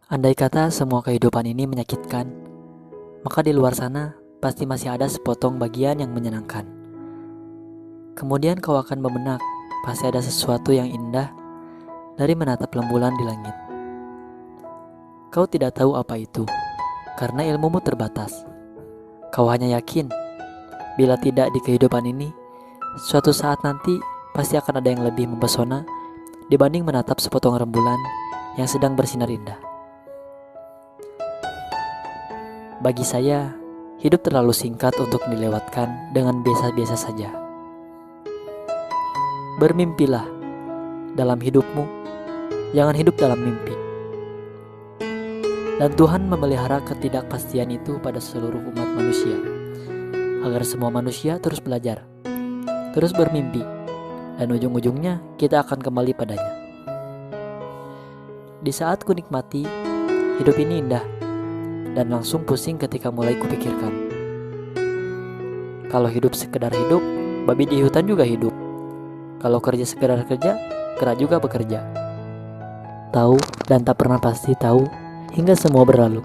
Andai kata semua kehidupan ini menyakitkan, maka di luar sana pasti masih ada sepotong bagian yang menyenangkan. Kemudian kau akan bebenak, pasti ada sesuatu yang indah dari menatap rembulan di langit. Kau tidak tahu apa itu, karena ilmumu terbatas. Kau hanya yakin, bila tidak di kehidupan ini, suatu saat nanti pasti akan ada yang lebih mempesona dibanding menatap sepotong rembulan yang sedang bersinar indah. Bagi saya, hidup terlalu singkat untuk dilewatkan dengan biasa-biasa saja. Bermimpilah dalam hidupmu, jangan hidup dalam mimpi. Dan Tuhan memelihara ketidakpastian itu pada seluruh umat manusia, agar semua manusia terus belajar, terus bermimpi, dan ujung-ujungnya kita akan kembali padanya. Di saat ku nikmati, hidup ini indah, dan langsung pusing ketika mulai kupikirkan. Kalau hidup sekedar hidup, babi di hutan juga hidup. Kalau kerja sekedar kerja, kera juga bekerja. Tahu dan tak pernah pasti tahu, hingga semua berlalu.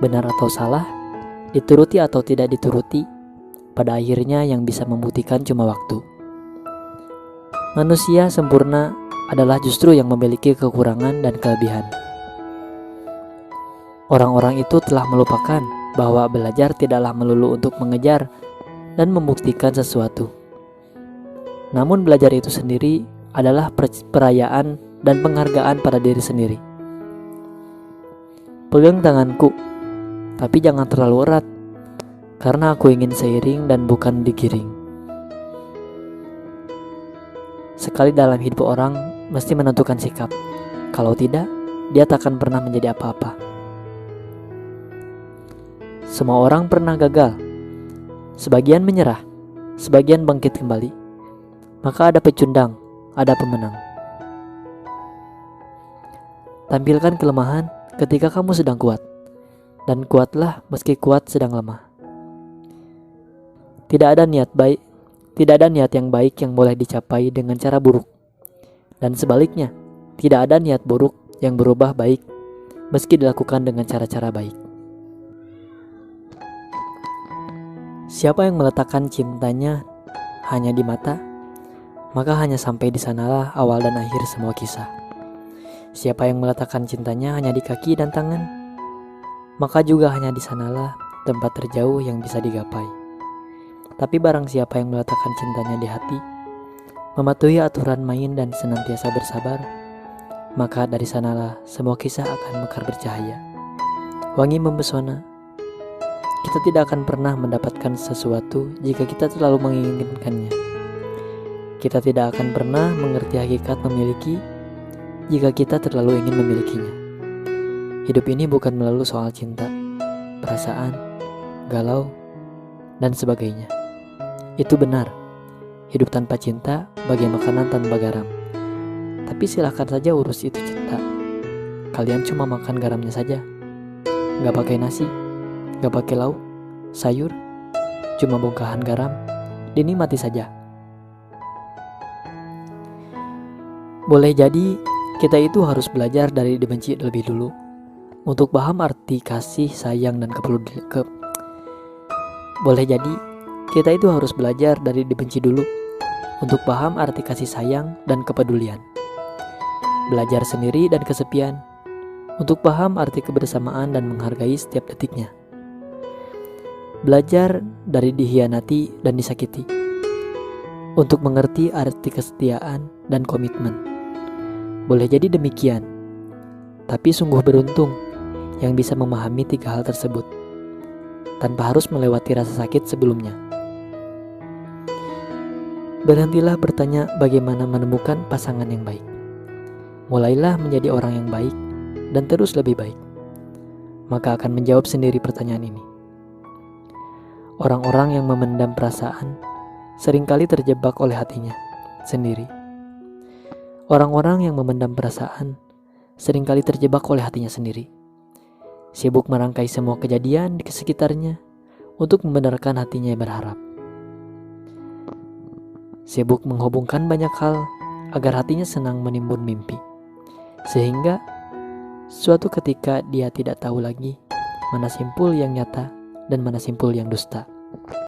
Benar atau salah, dituruti atau tidak dituruti, pada akhirnya yang bisa membuktikan cuma waktu. Manusia sempurna adalah justru yang memiliki kekurangan dan kelebihan. Orang-orang itu telah melupakan bahwa belajar tidaklah melulu untuk mengejar dan membuktikan sesuatu. Namun belajar itu sendiri adalah perayaan dan penghargaan pada diri sendiri. Pegang tanganku, tapi jangan terlalu erat, karena aku ingin seiring dan bukan digiring. Sekali dalam hidup orang mesti menentukan sikap. Kalau tidak, dia tak akan pernah menjadi apa-apa. Semua orang pernah gagal, sebagian menyerah, sebagian bangkit kembali. Maka ada pecundang, ada pemenang. Tampilkan kelemahan ketika kamu sedang kuat, dan kuatlah meski kuat sedang lemah. Tidak ada niat yang baik yang boleh dicapai dengan cara buruk. Dan sebaliknya, tidak ada niat buruk yang berubah baik meski dilakukan dengan cara-cara baik. Siapa yang meletakkan cintanya hanya di mata, maka hanya sampai di sanalah awal dan akhir semua kisah. Siapa yang meletakkan cintanya hanya di kaki dan tangan, maka juga hanya di sanalah tempat terjauh yang bisa digapai. Tapi barang siapa yang meletakkan cintanya di hati, mematuhi aturan main dan senantiasa bersabar, maka dari sanalah semua kisah akan mekar bercahaya, wangi mempesona. Kita tidak akan pernah mendapatkan sesuatu jika kita terlalu menginginkannya. Kita tidak akan pernah mengerti hakikat memiliki jika kita terlalu ingin memilikinya. Hidup ini bukan melulu soal cinta, perasaan, galau, dan sebagainya. Itu benar, hidup tanpa cinta bagai makanan tanpa garam. Tapi silahkan saja urus itu cinta. Kalian cuma makan garamnya saja, gak pakai nasi, gak pakai lauk, sayur, cuma bongkahan garam, dinikmati saja. Boleh jadi kita itu harus belajar dari dibenci lebih dulu untuk paham arti kasih, sayang, dan Boleh jadi kita itu harus belajar dari dibenci dulu untuk paham arti kasih sayang dan kepedulian. Belajar sendiri dan kesepian untuk paham arti kebersamaan dan menghargai setiap detiknya. Belajar dari dihianati dan disakiti untuk mengerti arti kesetiaan dan komitmen. Boleh jadi demikian, tapi sungguh beruntung yang bisa memahami 3 hal tersebut tanpa harus melewati rasa sakit sebelumnya. Berhentilah bertanya bagaimana menemukan pasangan yang baik. Mulailah menjadi orang yang baik dan terus lebih baik. Maka akan menjawab sendiri pertanyaan ini. Orang-orang yang memendam perasaan seringkali terjebak oleh hatinya sendiri. Orang-orang yang memendam perasaan seringkali terjebak oleh hatinya sendiri. Sibuk merangkai semua kejadian di sekitarnya untuk membenarkan hatinya yang berharap. Sibuk menghubungkan banyak hal agar hatinya senang menimbun mimpi. Sehingga Suatu ketika dia tidak tahu lagi mana simpul yang nyata dan mana simpul yang dusta.